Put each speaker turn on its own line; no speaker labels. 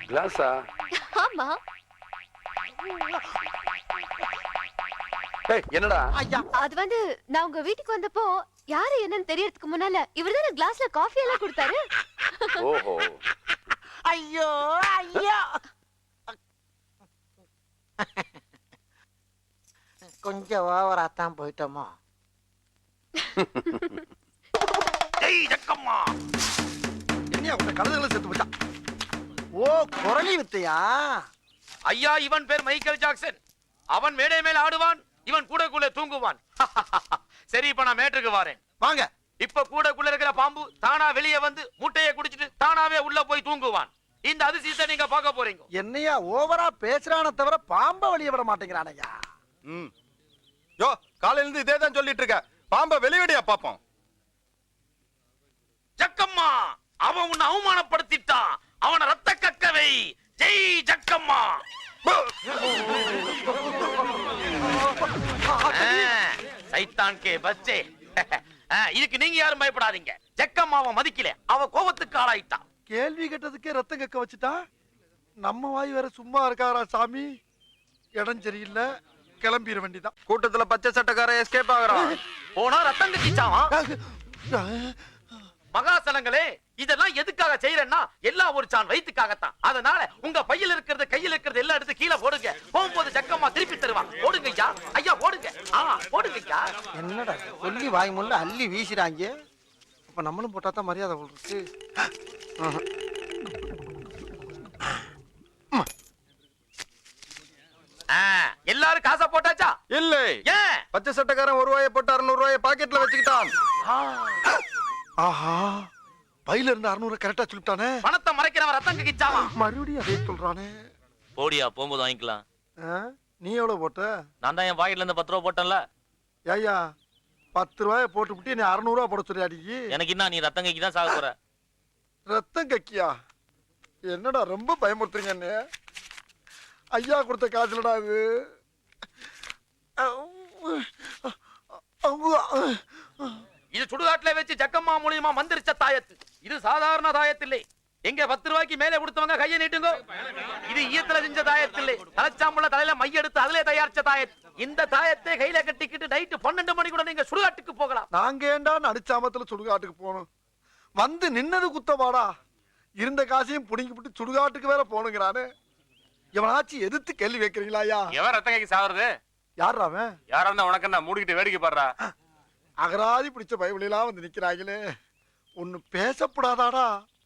கிளாஸா?
ஆமா.
ஏய் என்னடா?
ஐயா
அது வந்து நான் உங்க வீட்டுக்கு வந்தப்போ யாரு என்னன்னு தெரியறதுக்கு முன்னால இவர்தானே கிளாஸ்ல காஃபி எல்லாம் கொடுத்தாரு.
ஓஹோ.
ஐயோ ஐயோ கொஞ்சம் ஓவராத்தான் போயிட்டோமோ.
ஏய் ஜக்கம்மா,
என்னையா உங்க கழுதுகளை செத்து போச்சான்?
ஓ குரலி வித்தையா?
ஐயா இவன் பேர் மைக்கேல் ஜாக்சன். அவன் மேடை மேல ஆடுவான், இவன் கூடக்குள்ள தூங்குவான். சரி இப்ப நான் மேட்டுக்கு வரேன்.
வாங்க.
இப்ப கூடக்குள்ள இருக்கிற பாம்பு தானா வெளியே வந்து முட்டையை குடிச்சிட்டு தானாவே உள்ள போய் தூங்குவான். இந்த அதிசயத்தை நீங்க பார்க்க போறீங்க.
என்னையா ஓவரா பேசுறானே தவிர பாம்ப வெளிய விட மாட்டேங்கிறானையா.
யோ காலையில இருந்து இதே தான் சொல்லிட்டு இருக்க. பாம்ப வெளியடியா பாப்போம்.
ஜக்கம்மா, அவன் உன்னை அவமானப்படுத்திட்டான். அவனை ரத்த கக்கவை. ஜெய் ஜக்கம்மா. சைத்தான் கே பச்சே. இதுக்கு நீங்க யாரும் பயப்படாதீங்க. ஜக்கம்மா அவன் மதிக்கல, அவ கோபத்துக்கு ஆளாயிட்டான்.
கேள்வி கேட்டதுக்கே ரத்தம் கக்க வச்சுட்டா. நம்ம வாய் வேற சும்மா இருக்காரா சாமி? இடம் சரியில்லை, கிளம்பிட வேண்டிதான். கூட்டத்துல பச்சை சட்டக்கார எஸ்கேப் ஆகுறான்.
போனா ரத்தம் கட்டிச்சாவான். மகாசனங்களே, இதெல்லாம் எதுக்காக செய்யறேன்னா எல்லாம் ஒரு சான் வயிற்றுக்காகத்தான். அதனால உங்க பையில இருக்கிறது கையில இருக்கிறது எல்லாம் எடுத்து கீழே போடுங்க. போகும்போது ஜக்கம்மா திருப்பி தருவான். போடுங்க ஐயா, ஐயா போடுங்க. போடுங்க ஐயா.
என்னடா சொல்லி வாய் முள்ள அள்ளி வீசுறாங்க.
அப்ப நம்மளும் போட்டா தான் மரியாதை இருக்கு.
எல்லாரும் காசை போட்டாச்சா?
இல்லை.
ஏன்?
பச்சை சட்டக்காரன் 1 ரூபாயை போட்டு 600 ரூபாயை பாக்கெட்ல வச்சுக்கிட்டான். ஆஹா, பையில இருந்து 600 கரெக்டா சொல்லிட்டானே.
பணத்தை மறைக்கிறவன் ரத்தம் கக்கிச்சாவான்.
மறுபடியும் அதே சொல்றானே.
போடியா, போகும்போது வாங்கிக்கலாம்.
நீ எவ்வளவு போட்ட?
நான் தான் என் பாக்கெட்ல இருந்து 10 ரூபா போட்டேன்ல.
ஐயா 10 ரூபாயை போட்டு விட்டு நீ 600 ரூபா போட சொல்லியாடி.
எனக்கு என்ன, நீ ரத்தம் கக்கி தான் சாக போற.
ரத்தம் கக்கியா? என்னடா ரொம்ப பயமுறுத்துறீங்க என்ன? ஐயா கொடுத்த காசுலடா இது.
இது சுடுகாட்டுல வச்சு ஜக்கம்மா மூலியமா மந்திரிச்ச தாயத்து. இது சாதாரண தாயத்து இல்லை. எங்க 10 ரூபாய்க்கு மேலே கொடுத்தவங்க கையை நீட்டுங்க. இது ஈயத்துல செஞ்ச தாயத்து இல்லை. தலைச்சாம்புல தலையில மை எடுத்து அதிலே தயாரிச்ச தாயத்து. இந்த தாயத்தை கையில கட்டிக்கிட்டு நைட்டு 12 மணி கூட நீங்க சுடுகாட்டுக்கு போகலாம்.
நாங்க ஏண்டா நடுச்சாமத்துல சுடுகாட்டுக்கு போகணும்? வந்து நின்னது குத்தவாடா. இருந்த காசையும் புடிங்கி விட்டு சுடுகாட்டுக்கு வேற போனுங்கிறானே. எவனாச்சும் எதிர்த்து கேள்வி வைக்கிறீங்களா? ஐயா
எவன் ரத்தம் கக்கி சாகுறது?
யாரா அவன்?
யாரா இருந்தா உனக்கு என்ன, மூடிக்கிட்டு வேடிக்கை பாடுறா.
அகராதி பிடிச்ச பைபிளெல்லாம் வந்து நிக்கிறாங்களே. ஒண்ணு பேசப்படாதாடா?